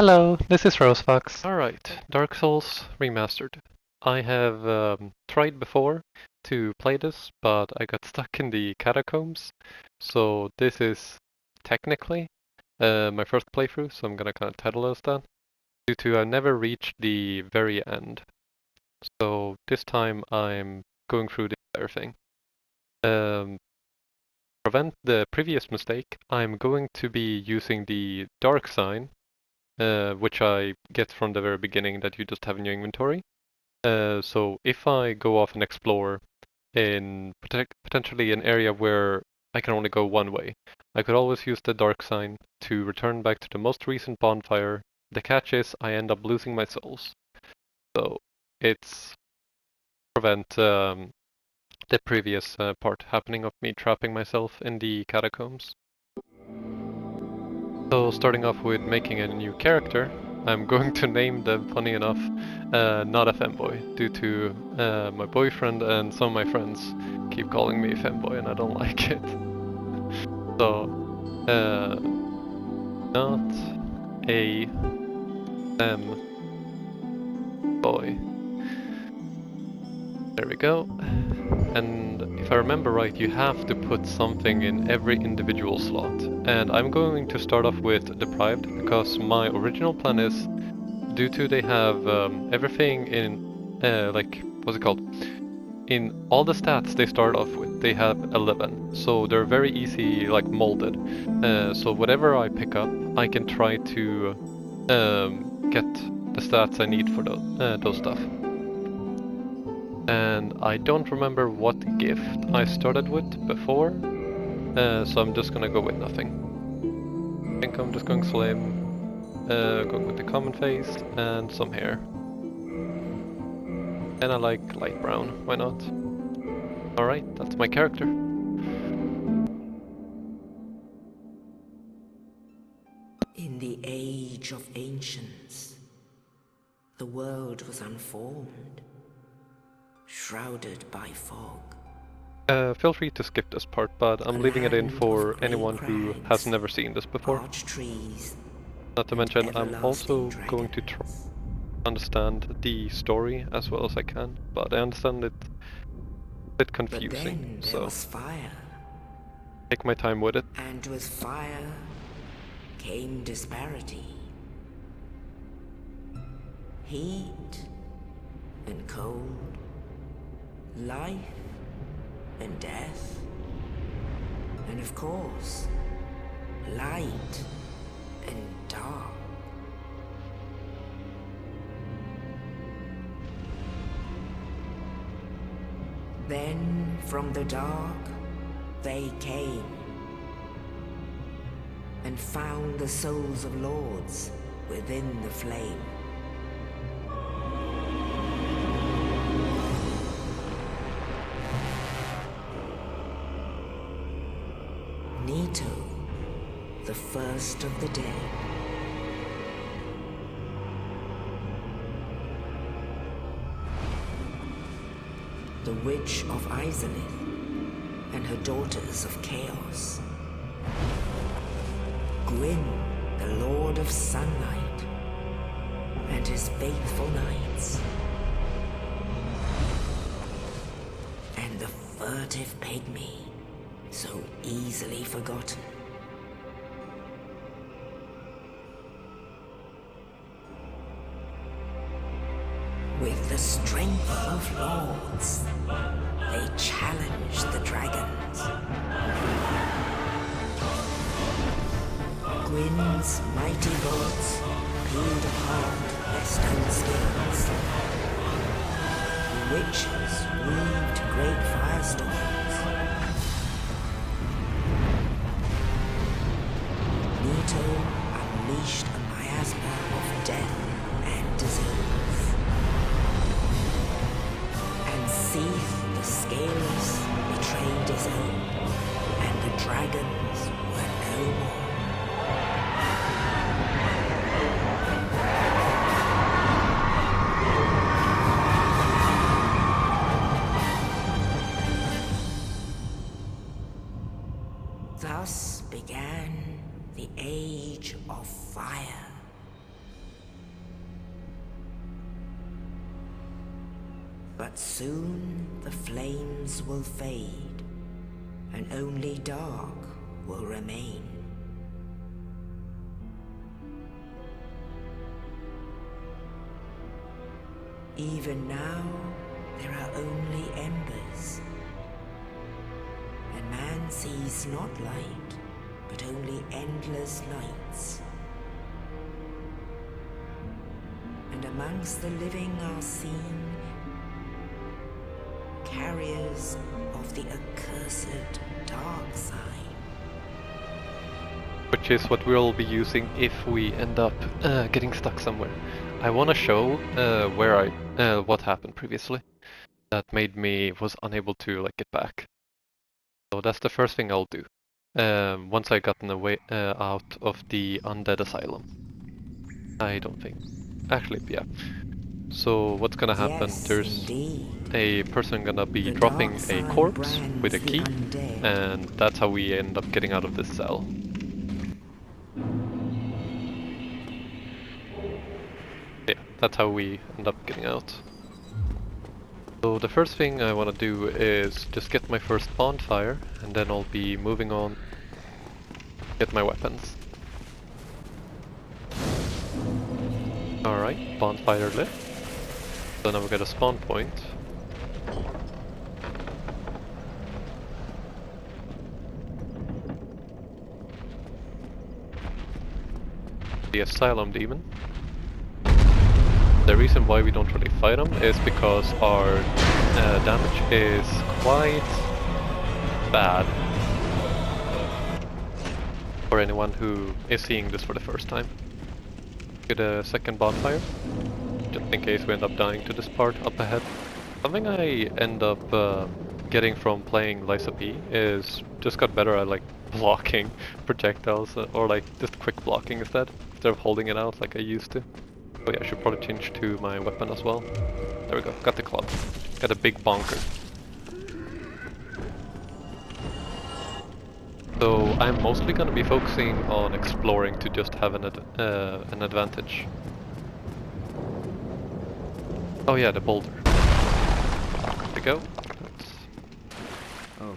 Hello, this is Rosefox. Alright, Dark Souls Remastered. I have tried before to play this, but I got stuck in the catacombs. So this is technically my first playthrough, so I'm gonna kind of title it as that. Due to I never reached the very end. So this time I'm going through the entire thing. Prevent the previous mistake, I'm going to be using the dark sign, which I get from the very beginning that you just have in your inventory. So if I go off and explore in potentially an area where I can only go one way, I could always use the dark sign to return back to the most recent bonfire. The catch is I end up losing my souls. So it's prevent the previous part happening of me trapping myself in the catacombs. So starting off with making a new character, I'm going to name them, funny enough, not a femboy, due to my boyfriend and some of my friends keep calling me a femboy and I don't like it. So, not a femboy. There we go. And if I remember right, you have to put something in every individual slot. And I'm going to start off with Deprived, because my original plan is, due to they have everything in, what's it called? In all the stats they start off with, they have 11. So they're very easy, like, molded. So whatever I pick up, I can try to get the stats I need for those stuff. And I don't remember what gift I started with before, so I'm just gonna go with nothing. I think I'm just going slim, going with the common face and some hair. And I like light brown, why not? Alright, that's my character. In the age of ancients, the world was unformed, shrouded by fog. Feel free to skip this part, but I'm leaving it in for anyone who has never seen this before. Trees, Not to mention, I'm also going to try to understand the story as well as I can, but I understand it a bit confusing, but then there was fire. Take my time with it. And with fire came disparity. Heat and cold, life and death, and of course, light and dark. Then from the dark they came and found the souls of lords within the flame. Nito, the first of the dead. The Witch of Izalith and her daughters of Chaos. Gwyn, the Lord of Sunlight, and his faithful knights. And the furtive pygmy, so easily forgotten. With the strength of lords, they challenged the dragons. Gwyn's mighty bolts peeled apart their stone skins. The witches weaved great firestorms. Nito unleashed a miasma of death and disease. And Seath the Scaleless betrayed his own, and the dragons were no more. Thus began the Age of Fire. But soon the flames will fade, and only dark will remain. Even now, there are only embers, and man sees not light, but only endless nights. And amongst the living are seen carriers of the accursed dark sign. Which is what we'll be using if we end up getting stuck somewhere. I want to show what happened previously that made me was unable to like get back. So that's the first thing I'll do. Once I gotten away out of the undead asylum. I don't think. Actually, yeah. So what's gonna happen? Yes, There's indeed. a person gonna be The dropping dark a sign corpse brands with a the key, undead. and that's how we end up getting out of this cell. Yeah, that's how we end up getting out. So the first thing I want to do is just get my first bonfire, and then I'll be moving on, get my weapons. Alright, bonfire lit. So now we got a spawn point. The asylum demon. The reason why we don't really fight him is because our damage is quite bad for anyone who is seeing this for the first time. Get a second bonfire, just in case we end up dying to this part up ahead. Something I end up getting from playing Lysa P is just got better at like blocking projectiles, or like just quick blocking instead of holding it out like I used to. Oh yeah, I should probably change to my weapon as well. There we go, got the club. Got a big bonker. So I'm mostly going to be focusing on exploring to just have an advantage. Oh yeah, the boulder. There we go. Oh,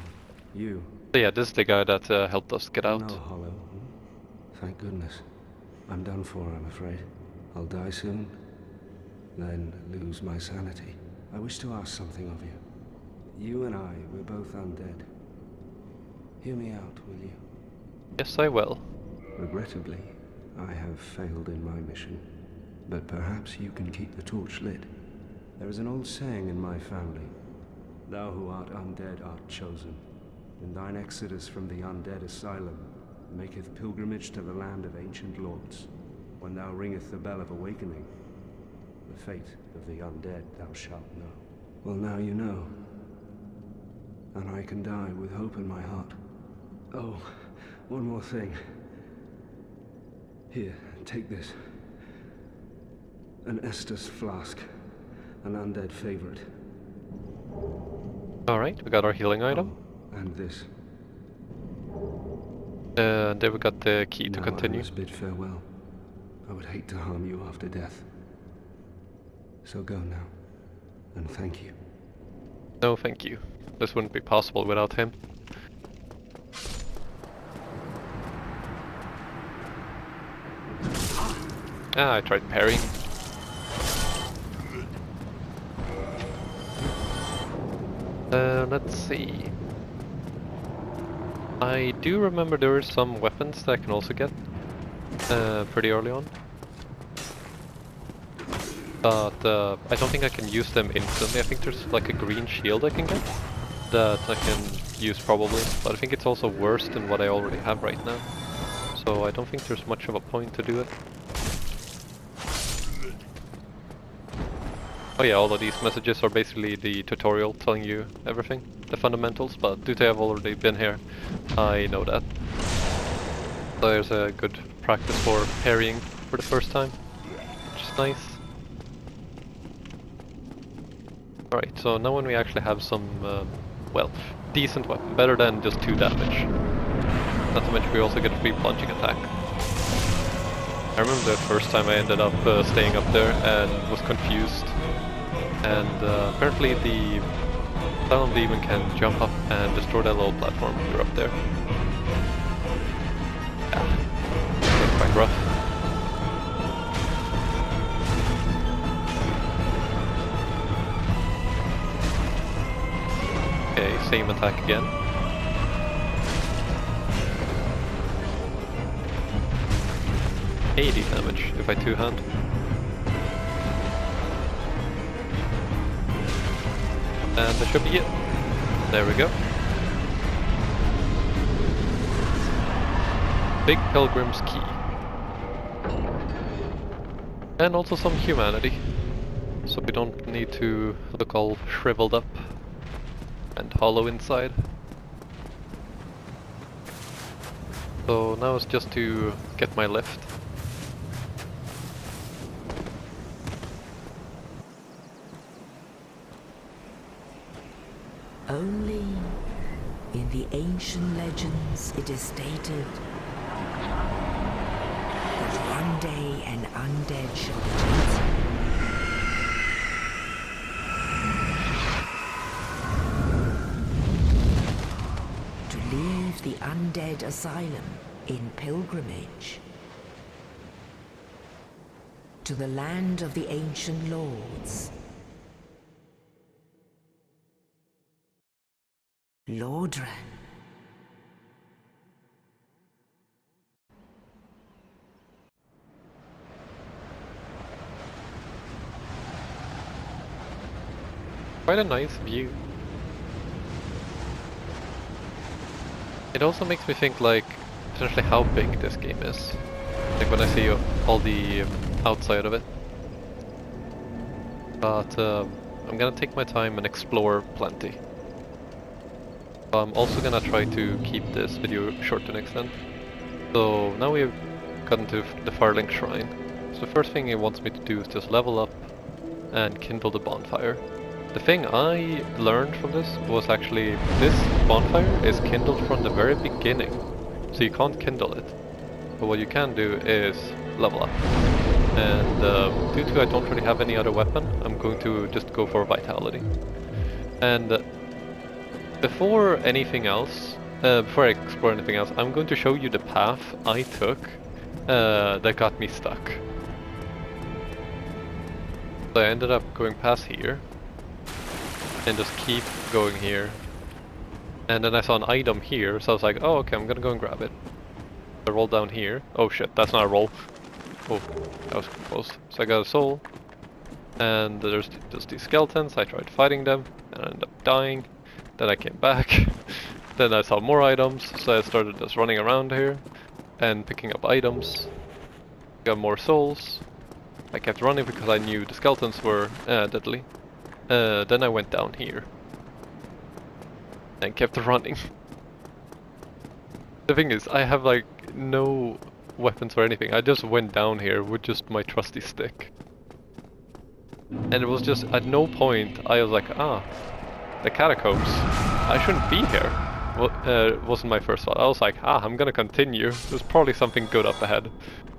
you. So yeah, this is the guy that helped us get out. No, Hollow. Thank goodness. I'm done for, I'm afraid. I'll die soon, then lose my sanity. I wish to ask something of you. You and I, we're both undead. Hear me out, will you? Yes, I will. Regrettably, I have failed in my mission, but perhaps you can keep the torch lit. There is an old saying in my family, "Thou who art undead art chosen, and thine exodus from the undead asylum maketh pilgrimage to the land of ancient lords. When thou ringeth the bell of awakening, the fate of the undead thou shalt know." Well, now you know, and I can die with hope in my heart. Oh, one more thing. Here, take this. An Estus flask, an undead favorite. Alright, we got our healing item. Oh, and this. There we got the key to Now continue. I must bid farewell. I would hate to harm you after death. So go now, and thank you. No, thank you. This wouldn't be possible without him. Ah, I tried parrying. Let's see. I do remember there are some weapons that I can also get pretty early on. But I don't think I can use them instantly. I think there's like a green shield I can get that I can use probably. But I think it's also worse than what I already have right now. So I don't think there's much of a point to do it. Oh yeah, all of these messages are basically the tutorial telling you everything, the fundamentals, but due to I've already been here, I know that. So there's a good practice for parrying for the first time, which is nice. Alright, so now when we actually have some, well, decent weapon, better than just 2 damage. Not to mention we also get a free plunging attack. I remember the first time I ended up staying up there and was confused And apparently the Asylum Demon can jump up and destroy that little platform you're up there. Yeah, it's quite rough. Okay, same attack again. $80 damage if I two-hand. And that should be it. There we go. Big Pilgrim's Key. And also some humanity. So we don't need to look all shriveled up and hollow inside. So now it's just to get my lift. Only in the ancient legends it is stated that one day an undead shall be chosen. To leave the undead asylum in pilgrimage to the land of the ancient lords. Lordran. Quite a nice view. It also makes me think like potentially how big this game is. Like when I see all the outside of it. But I'm gonna take my time and explore plenty. I'm also gonna try to keep this video short to an extent. So now we've gotten to the Firelink Shrine. So the first thing it wants me to do is just level up and kindle the bonfire. The thing I learned from this was actually this bonfire is kindled from the very beginning. So you can't kindle it. But what you can do is level up. And due to I don't really have any other weapon, I'm going to just go for Vitality. And before anything else, before I explore anything else, I'm going to show you the path I took that got me stuck. So I ended up going past here and just keep going here. And then I saw an item here, so I was like, oh okay, I'm gonna go and grab it. I rolled down here. Oh shit, that's not a roll. Oh, that was close. So I got a soul. And there's just these skeletons. I tried fighting them and I ended up dying. Then I came back, then I saw more items, so I started just running around here and picking up items. Got more souls. I kept running because I knew the skeletons were deadly. Then I went down here and kept running. The thing is, I have like no weapons or anything. I just went down here with just my trusty stick. And it was just at no point I was like, the catacombs. I shouldn't be here. Well, wasn't my first thought. I was like, I'm gonna continue. There's probably something good up ahead.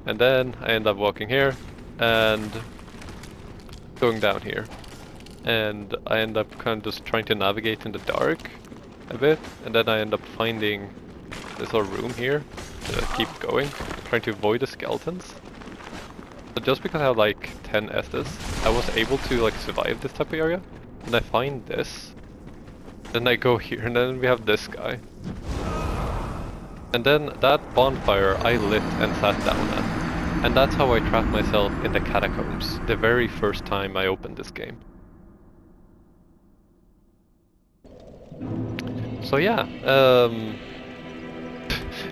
And then I end up walking here and going down here. And I end up kind of just trying to navigate in the dark a bit. And then I end up finding this little room here that I keep going, trying to avoid the skeletons. So just because I have like 10 Estes, I was able to like survive this type of area. And I find this. Then I go here, and then we have this guy. And then that bonfire I lit and sat down at. And that's how I trapped myself in the catacombs, the very first time I opened this game. So yeah,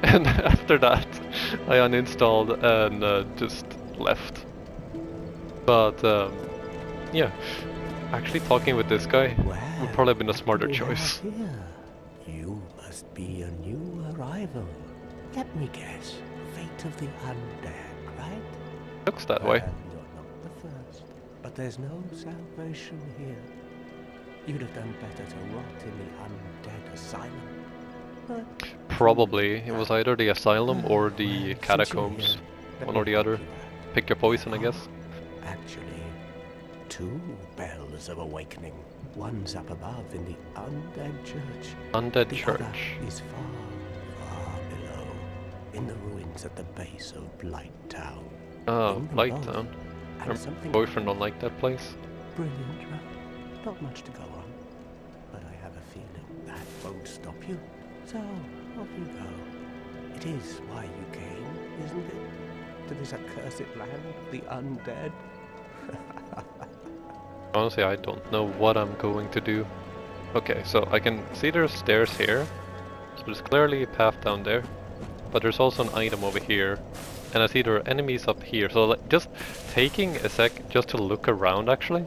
and after that I uninstalled and just left. But yeah. Actually, talking with this guy would probably have been a smarter choice. Here. You must be a new arrival. Let me guess. Fate of the undead, right? Looks that way. You're not the first. But there's no salvation here. You'd have done better to rot in the undead asylum. But Probably. It was either the asylum or the catacombs. One or the other. Pick your poison, I guess. actually, two bells of awakening. One's up above in the undead church. Undead The church. other is far, far below, in the ruins at the base of Blight Town. Oh, Ring them Blight both, Town. and Her something boyfriend don't like that place. brilliant, right? Not much to go on, but I have a feeling that won't stop you. So, off you go. It is why you came, isn't it? To this accursed land of the undead? Honestly, I don't know what I'm going to do. Okay, so I can see there's stairs here. So there's clearly a path down there. But there's also an item over here. And I see there are enemies up here. So like, just taking a sec just to look around actually.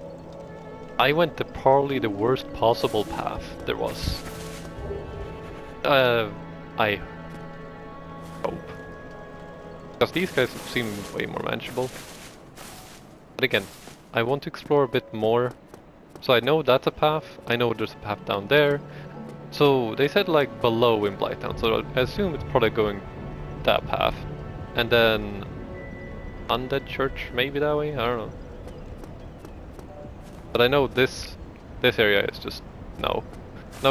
I went to probably the worst possible path there was. I hope. Because these guys seem way more manageable. But again, I want to explore a bit more. So I know that's a path, I know there's a path down there. So they said like below in Blighttown, so I assume it's probably going that path. And then Undead Church maybe that way, I don't know. But I know this area is just no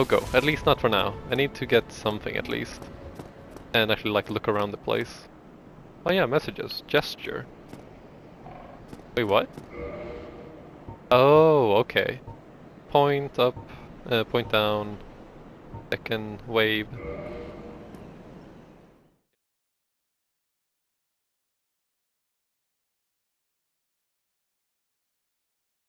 go, at least not for now. I need to get something at least. And actually like look around the place. Oh yeah, messages, gesture. Wait, what? Oh, okay. Point up, point down, second wave.